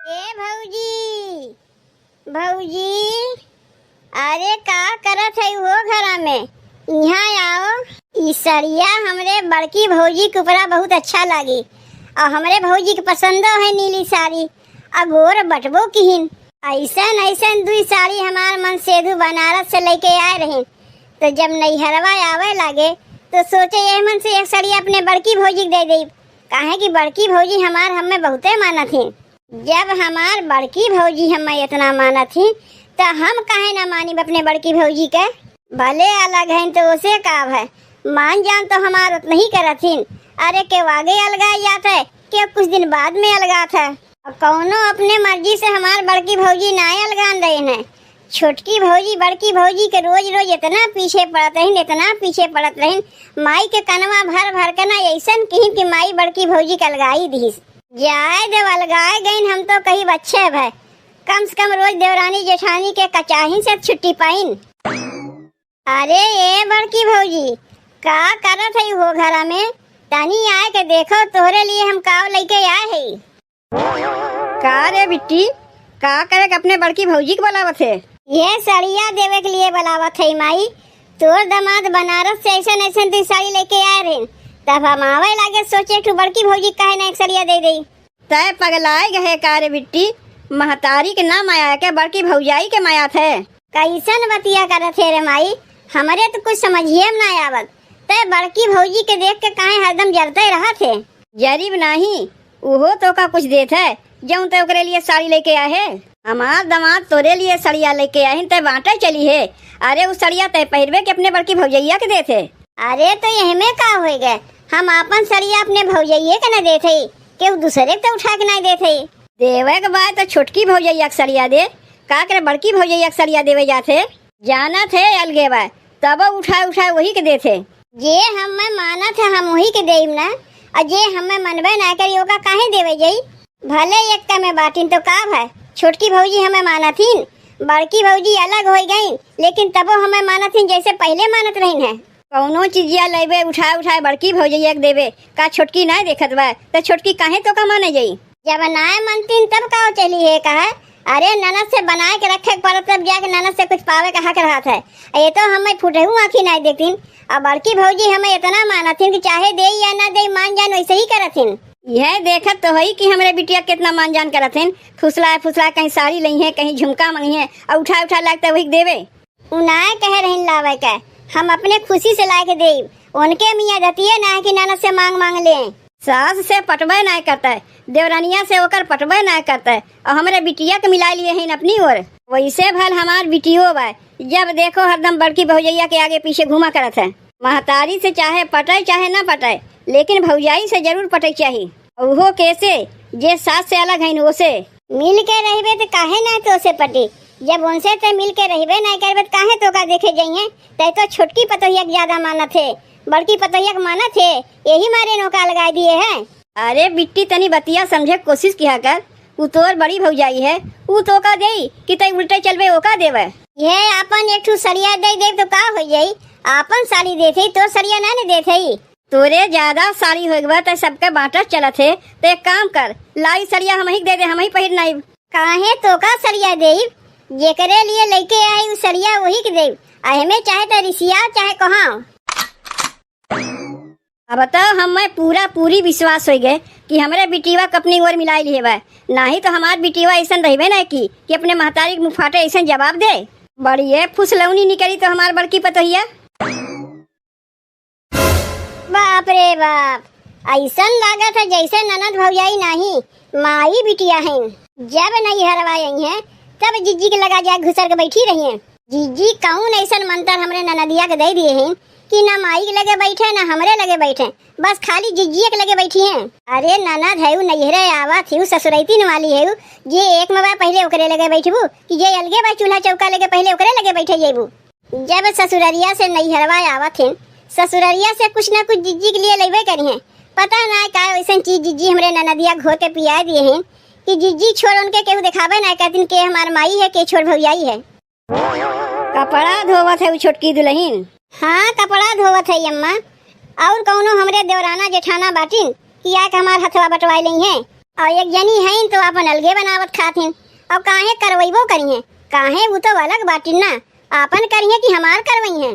ए भौजी, भौजी, अरे का करत है वो घरा में? यहाँ आओ। ई सड़िया हमरे बड़की भौजी के ऊपरा बहुत अच्छा लागी और हमरे भौजी के पसंदो है नीली साड़ी और गोर बटबो किहिन। ऐसन ऐसन दुई साड़ी हमार मन सेधु बनारस से लेके आए रही, तो जब नैहरवा आवे लागे तो सोचे ये मन से एक साड़ी अपने बड़की भौजी दे दी, काहे कि बड़की भौजी हमार हमें बहुते माना थी। जब हमार बड़की भौजी हमें इतना माना थी तो हम काहे ना मानी अपने बड़की भौजी के। भले अलग है तो उसे काब है, मान जान तो हमार उतना ही करत थी। अरे के आगे अलगा जाता है कि कुछ दिन बाद में अलगा था। और कौनो अपने मर्जी से हमार बड़की भौजी ना अलगान रहे हैं। छोटकी भौजी बड़की भौजी के रोज रोज इतना पीछे पड़त रही, इतना पीछे पड़त रही, माई के कनवा भर भर के ना ऐसन कहीं कि माई बड़की भौजी के अलगाई दी। जाए देव अलगाए गईन हम तो कहीं बच्चे भाई, कम से कम रोज देवरानी जेठानी के कचाही से छुट्टी पाइन। अरे ये बड़की भौजी का करत है वो घरा में? तानी आए के देखो तोहरे लिए हम काव लेके आए है। का रे बिट्टी, का करे के अपने बड़की भौजी के बुलावत है? ये साड़िया देवे के लिए बुलावत है माई। तोर दामाद बनारस से ऐसा ऐसा दो साड़ी लेके आए रहे, तब हम आवे लागे सोचे तू बड़की भौजी काहे ना एक साड़िया दे दे। तय पगलाए गए का रे बिट्टी, महतारी के ना माया के बड़की भौजाई के माया थे। कैसन बतिया करत है रे माई, हमारे तो कुछ समझिए ना आवत। तय बड़की भौजी के देख के काहे हरदम जलते रहा थे? जरीब नहीं, उहो तो का कुछ देत है जऊं ते ओकरे लिए साड़ी लेके आए है। हमार दामाद तोरे लिए सड़िया लेके आए तय बांटे चली है। अरे उस सड़िया तय पहिरवे के अपने बड़की भौजैया के देते। अरे तो यही में का हो गए, हम अपन सड़िया अपने भौजैया के न देते के दूसरे तो उठा के नहीं देते। देवे के बाद तो छोटकी भौजैया के सड़िया दे, का करे बड़की भौजैया के सड़िया देवे जाते। जाना थे अलगे बा तब उठाए उठाए वही के देते। जे हमें माना था हम वही के देम ना, और जे हमें मनबे ना करी ओका काहे देवे जाई। भले एक का में बाटिन तो का है, छोटकी भौजी हमें माना थी, बड़की भौजी अलग हो गई, लेकिन तबो हमें माना थी जैसे पहले मानत रही है। कौनो चीजिया लेबे उठाए उठाए बड़की भौजैया के देवे, का छोटकी ना देखत बा तो छोटकी काहे तो का माने जाई। जब नाय मनतीन तब का चली है कहा। अरे ननद से बनाए के रखे पर तब जाके ननद से कुछ पावे का हक रहा था। ये तो हमें फूटे हुआ आँखी नहीं देखतीन, और बड़की भौजी हमें इतना माना थी कि चाहे दे या ना दे मान जान वैसे ही करथिन। यह देखत तो है कि हमारे बिटिया कितना मान जान करत हैं। फुसलाए फुसलाए कहीं साड़ी ली है, कहीं झुमका मंगी है, और उठा उठा लगता है वही देवे। उनाए कह रही लावे का हम अपने खुशी से लाके दे, उनके मियाँ दतिये ना कि ननद से मांग मांग ले। सास से पटवे ना करता है, देवरानिया से होकर पटवे ना करता है, और हमारे बिटिया के मिला लिए हैं अपनी ओर। वैसे भल हमार बिटियो बा, जब देखो हरदम बड़की भौजैया के आगे पीछे घुमा करत है। महतारी से चाहे पटाए चाहे ना पटाए, लेकिन भौजाई से जरूर पटे चाहिए। वो कैसे जे सास से अलग है उसे मिल के रहिबे तो काहे ना तो से पटी। जब उनसे ते मिल के रहिबे ना करबे काहे तो का देखे जाइए। तय तो छोटकी पतोहिया के ज्यादा माना थे, बड़की पतोहिया के माना थे, यही मारे नौका लगा दिए हैं। अरे बिट्टी तनी बतिया समझे कोशिश किया कर, वो तोर बड़ी भौजाई है, वो तो का दे कि तय उल्टे चलबे ओका देवे। ये अपन एक ठू सड़िया दे दे तो का हो जाई, आपन साड़ी देथे तो सड़िया ना ने देथे। तोरे ज्यादा साड़ी हो गवा तो सबके बांटत चलत है, तो एक काम कर लाई सड़िया हम ही दे दे, हम ही पहिर नहीं। काहे तो का सड़िया दे, जेकरे लिए लेके आई उ सड़िया वही के दे। हमें चाहे तो रिसिया चाहे कहाँ। अब बताओ हमें पूरी विश्वास हो गए कि हमारे बिटिया अपनी ओर मिलाई लिए बा, नहीं तो हमार बिटिया ऐसा रहे ना कि अपने महतारी मुँह फाटे ऐसा जवाब दे। बड़ी है फुसलौनी निकली तो हमार बड़की पतोहिया। बाप रे बाप, ऐसा लगा था जैसे ननद भौजाई नहीं माई बिटिया हैं। जब नहीं हरवाई है तब जीजी के लगा जा घुसर के बैठी रही है। जीजी कौन ऐसा मंत्र हमरे ननदिया के दे दिए हैं कि ना माई के लगे बैठे ना हमरे लगे बैठे, बस खाली जीजी के लगे बैठी हैं। अरे ननद है नैहरे आवा थी ससुरैती वाली है, जे एक मवा पहले ओकरे लगे बैठबू कि जे अलगे बा चूल्हा चौका लगे पहले ओकरे लगे बैठे जेबू। जब ससुररिया से नैहरवा आवा थे ससुररिया से कुछ ना कुछ जीजी के लिए लेवे करी है। पता ना का ऐसा चीज जीजी हमरे ननदिया घोर के पिया दिए हैं कि जीजी छोड़ उनके केहू दिखावे ना कहती के हमार माई है के छोड़ भौजाई है। कपड़ा धोवत है छोटकी दुल्हन। हाँ कपड़ा धोवत है अम्मा, और कौनो हमरे देवराना जेठाना बाटिन कि आके हमार हथवा बटवाई ली है। और एक जनी है तो अपन अलगे बनावत खाथिन। अब काहे करवैबो करिए, काहे वो तो अलग बाटिन ना, आपन करिए कि हमार करवई है।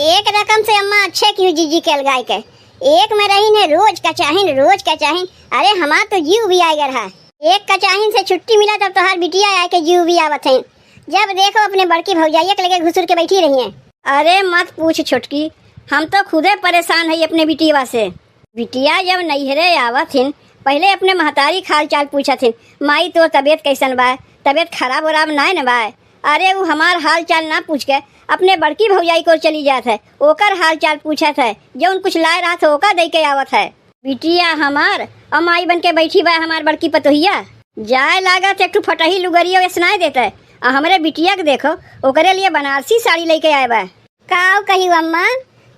एक रकम से अम्मा अच्छे क्यों जीजी के अलगाय के, एक में रही ने रोज का चाहिन रोज का चाहिन। अरे हमार तो जीव भी आएगा रहा, एक का चाहिन से छुट्टी मिला तब तो हर बिटिया आए के जीव भी आवत है। जब देखो अपने बड़की भौजाइया के लगे घुसुर के बैठी रही है। अरे मत पूछ छोटकी, हम तो खुदे परेशान है अपने बिटिया से। बिटिया जब नैहरे आवत हिन पहले अपने महतारी खाल चाल पूछत हिन, माई तो तबीयत कैसन बा, तबीयत खराब वराब ना न बा। अरे वो हमार हाल चाल ना पूछ के अपने बड़की भौजाई को चली जात है, ओकर हाल चाल पूछत है, जो कुछ लाए रहा था ओका दे के आवत है। बिटिया हमार अमाई बन के बैठी बा हमार बड़की पतोहिया, जाए लागत एक फटही लुगरिया स्नाय देता है। हमारे बिटिया के देखो ओकरे लिए बनारसी साड़ी लेके आए बा। काव कही अम्मा,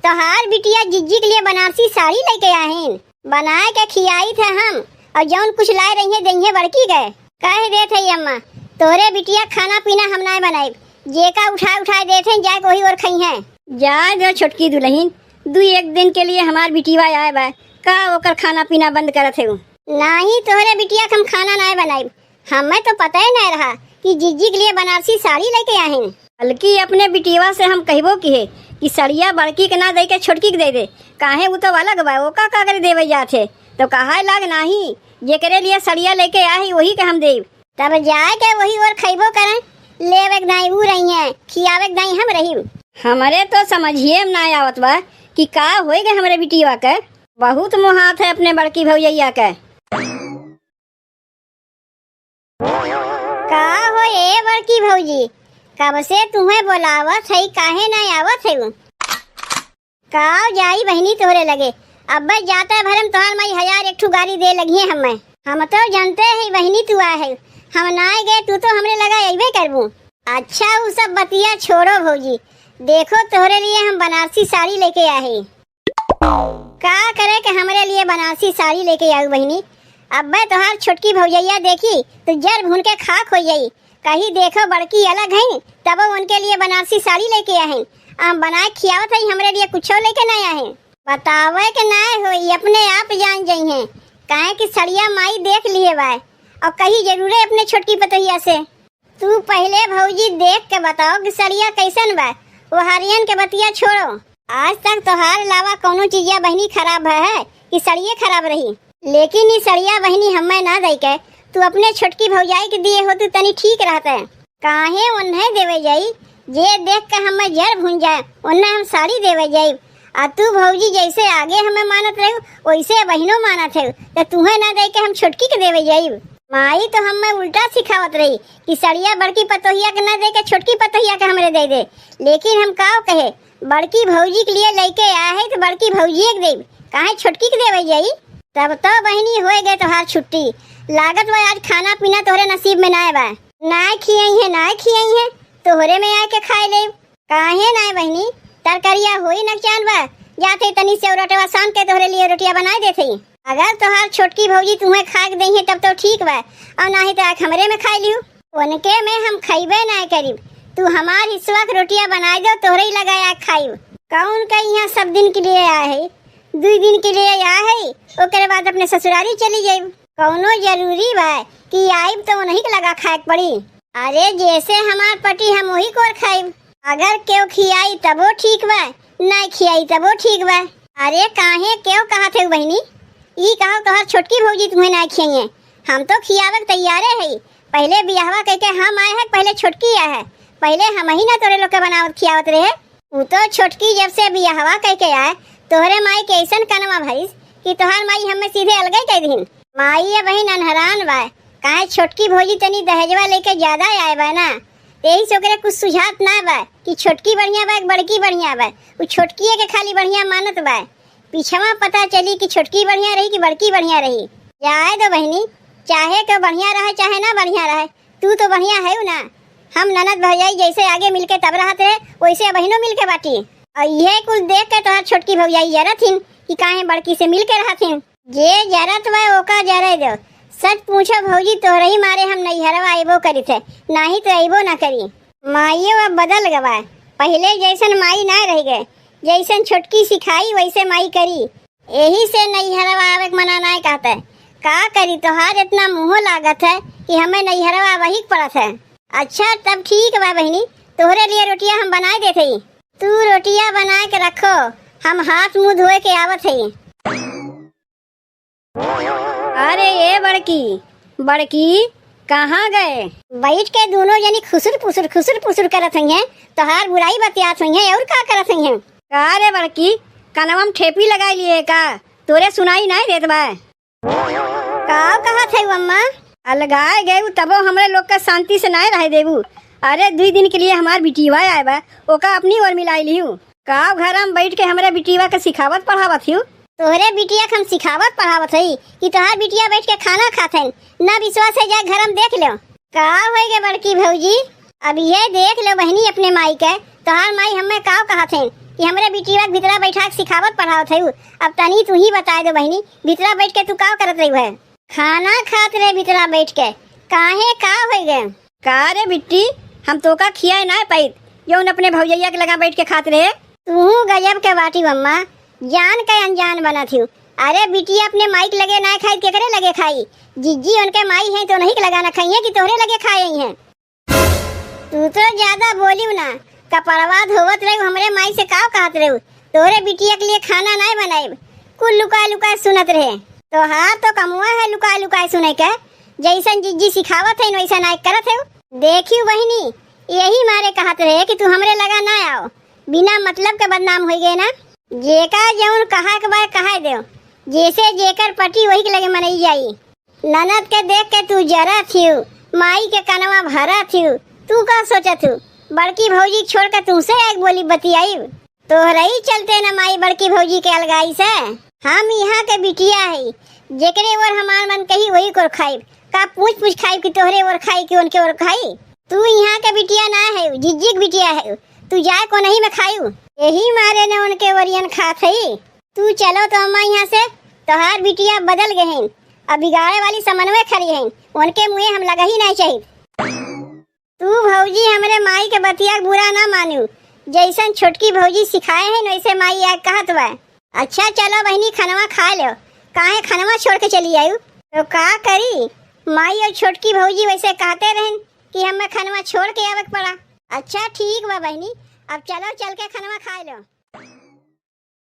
तोहार बिटिया जिज्जी के लिए बनारसी साड़ी लेके आहिन, बनाए के खियाई थे हम, और जौन कुछ लाए रही है दही बड़की गए कह देते है अम्मा तोरे बिटिया खाना पीना हम ना बनाए, जेका उठाए देते जाए कोई और खाई है। जाए दो छोटकी दुल्हन, दू एक दिन के लिए हमार बिटिया आए बा, का ओकर खाना पीना बंद करत है। नहीं तोरे बिटिया हम खाना ना बनाए, हमें तो पता ही नहीं रहा कि जिज्जी के लिए बनारसी साड़ी लेके आहिन। बल्कि अपने बिटिया से हम कहबो की है कि सड़िया बड़की के ना दे के छोटकी के दे दे, काहे वो तो अलग बा, ओका का करे देवे जाते तो कहा लाग नाही, जेकरे लिए सड़िया लेके आई वही के हम देव। तब जाए के वही और खैबो करें, लेवे दाई ऊ रही है, खियावे दाई हम रही। हमारे तो समझिए ना आवत बा कि का होएगा हमारे बिटिया के, बहुत मुहात है अपने बड़की भौजैया के। का हो ए बड़की भौजी, कब से तुम्हें बोलावत है, काहे ना आवत है? का जाई बहनी तोहरे लगे, अब जाता भरम तोहर माई 1000 एक ठू गाड़ी दे लगी है हमें। हम तो जानते है बहनी तू आए है, हम ना गए तू तो हमरे लगा अबे करबू। अच्छा वो सब बतिया छोड़ो भौजी, देखो तोहरे लिए हम बनारसी साड़ी लेके आए। का करे के हमरे लिए बनारसी साड़ी लेके आऊ बहनी, अब तोहार छोटकी भौजैया देखी तो जर भून के खाक हो जाई, कहीं देखो बड़की अलग है तब उनके लिए बनारसी साड़ी लेके आए। हम बनाए खियावत है, हमरे लिए कुछ लेके नहीं आए। बतावे के ना हो अपने आप जान जाई है, काहे कि सड़िया माई देख लिए बा और कहीं जरूरे अपने छोटकी पतोहिया से। तू पहले भौजी देख के बताओ कि सड़िया कैसन बा, वो हरियन के बतिया छोड़ो। आज तक तोहार अलावा कोनो चीजिया बहनी खराब है कि सड़िये खराब रही, लेकिन ये सड़िया बहनी हमें ना दे के तू अपने छोटकी भौजाई के दिए हो तो तनी ठीक रहता है। काहे उन्हें देवे जाई, जे देख के हमें जर भून जाए उन्हें हम साड़ी देवे जाई। आ तू भौजी जैसे आगे हमें मानत रहे वैसे बहनों मानत है, तो तुम्हें ना दे के हम छोटकी के देवे जाई। माई तो हमें उल्टा सिखावत रही कि सड़िया बड़की पतोहिया के ना दे के छोटकी पतोहिया के हमरे दे दे, लेकिन हम का कहे बड़की भौजी के लिए लेके आए है तो बड़की भौजी के देव, काहे छोटकी के देवे जाई। तब तो बहनी हो गए तोहार छुट्टी, लागत बा आज खाना पीना तोहरे नसीब में ना बा, ना खियाई है तोहरे में आके खाए ले। काहे ना बहनी तरकरिया होई न चान बा, जाते तनी से रोटवा सान के तोहरे लिए रोटियां बना देते। अगर तोहार छोटकी भौजी तुम्हें खा के दही है तब तो ठीक बा, और ना ही तो हमरे में खा लियो, उनके में हम खइबे ना करीब। तू हमार हिस्सा के रोटियां बना दो तोहरे ही लगाया खाइब। कौन का यहाँ सब दिन के लिए आया है, 2 दिन के लिए आया है, ओकरे बाद अपने ससुरारी चली जाइब। कौनो जरूरी बा कि आइब तो उन्हीं के लगा खाए पड़ी। अरे जैसे हमार पटी हम वही को खाइब, अगर क्यों खियाई तबो ठीक बा, नहीं खियाई तबो ठीक बा। अरे काहे क्यों कहा थे बहनी, ई कहो तोहर छोटकी भौजी तुम्हें ना खियाई, हम तो खियावे तैयारे है। पहले बियाहवा कह के हम आए हैं, पहले छोटकी आए है, पहले हम ही ना तोरे लोग के बनावत खियावत रहे। वो तो छोटकी जब से बियाहवा कह के आए तोहरे माई के ऐसन कनवा भइस कि तोहर माई हमें सीधे अलगे कह दीन। माई ये बहन अनहरान बा, काहे छोटकी भौजी तनी दहेजवा लेके ज्यादा आए बा ना, यही से ओकरे कुछ सुझात ना बा कि छोटकी बढ़िया बा बड़की बढ़िया बा, वो छोटकी के खाली बढ़िया मानत बा। पीछवा पता चली कि छोटकी बढ़िया रही कि बड़की बढ़िया रही। जाए दो बहनी, चाहे तो बढ़िया रहे चाहे ना बढ़िया रहे, तू तो बढ़िया है ना। हम ननद भौजाई जैसे आगे मिलके तब रहते रहे वैसे बहनों मिलके बाटी, और यह कुल देख के तोहर छोटकी भौजाई जरत हिन कि काहे बड़की से मिलके रहथिन। जे जरत बा ओका जरे दो। सच पूछो भौजी तोहरे ही मारे हम नैहरवा आइबो करी थे, नहीं तो आइबो ना करी। माइयो अब बदल गवा, पहले जैसन माई ना रह गए, जैसन छोटकी सिखाई वैसे माई करी। यही से नैहरवा आवे के मना नहीं कहता है, का करी तोहार इतना मुँह लागत है कि हमें नैहरवा वही पड़त है। अच्छा तब ठीक बा बहनी, तोहरे लिए रोटियां हम बनाए देते ही। तू रोटियां बना के रखो, हम हाथ मुंह धोए के आवत है। अरे ये बड़की कहाँ गए? बैठ के दोनों जनी खुसुर पुसुर करत हैं। तोहार बुराई बतियात हैं और का करत हैं? का रे बड़की, कनवा में ठेपी लगाई लिए का? तोरे सुनाई नहीं देत बा? का कहत है अम्मा? अलगाए गए तबो हमरे लोग का शांति से नहीं रह देबू। अरे 2 दिन के लिए हमार बिटिया आए बा, ओका अपनी ओर मिलाई लिहू। का घर में बैठ के हमारे बिटिया के सिखावत पढ़ावत हूँ? तोहरे बिटिया के हम सिखावत पढ़ावत है कि तोहार बिटिया बैठ के खाना खात है। ना विश्वास है जा घर में देख लो। का होएगे बड़की भौजी? अब ये देख लो बहनी अपने माई के, तोहार माई हमें का कहत है कि हमरे बिटिया के भीतरा बैठा के सिखावत पढ़ावत है। अब तनी तू ही बता दो बहनी, भीतरा बैठ के तू का करत रही है? खाना खात रहे भीतरा बैठ के, काहे का होएगे? का रे बिट्टी, हम तो का खियाए ना पाइत जो अपने भौजैया के लगा बैठ के खात रहे। तू गजब के बाटी अम्मा, जान के अनजान बना थी। अरे बिटिया अपने माई के लगे ना खाई केकरे लगे खाई? जिज्जी उनके माई है तो नहीं के लगा ना खाई है कि तोहरे लगे खाए हैं? तू तो ज्यादा बोलियो ना, कपड़वा धोवत रही हमरे माई से का कहत रही? तोहरे बिटिया के लिए खाना नहीं बनाए, कुल लुका सुनत रहे। तो हाँ तो कमुआ है लुका सुने के, जैसन जिज्जी सिखावत है वैसा नायक करत है। देखियो बहिनी, यही मारे कहत रहे कि तू हमरे लगा ना आओ, बिना मतलब के बदनाम हो गए ना। जेका जौन कहा के बाय कहा दे, जैसे जेकर पटी वही के लगे मनई जाई। ननद के देख के तू जरा थियू, माई के कनवा भरा थियू। तू का सोचत हूँ बड़की भौजी छोड़ के तुमसे एक बोली बतियाई? तोहरही चलते न माई बड़की भौजी के अलगाई से। हम यहाँ के बिटिया है, जेकरे ओर हमार मन कही वही को खाई। का पूछ खाई कि तोहरे ओर खाई कि उनके ओर खाई? तू यहाँ के बिटिया ना है, जिज्जी के बिटिया है। तू जाए को नहीं मैं खायू, यही मारे ने उनके ओरियन खात है। तू चलो तो अम्मा यहाँ से, तोहार बिटिया बदल गए हैं, अब बिगाड़े वाली समन्वय खड़ी हैं, उनके मुँह हम लगा ही नहीं चाहिए। तू भौजी हमरे माई के बतिया बुरा ना मानू, जैसन छोटकी भौजी सिखाए हैं वैसे माई आग कहत बा। अच्छा चलो बहनी खनवा खा लो, काहे खनवा छोड़ के चली आयु? तो का करी, माई और छोटकी भौजी वैसे कहते रहन कि हमें खनवा छोड़ के आवे पड़ा। अच्छा ठीक बा बहनी, अब चलो चल के खनवा खा लो।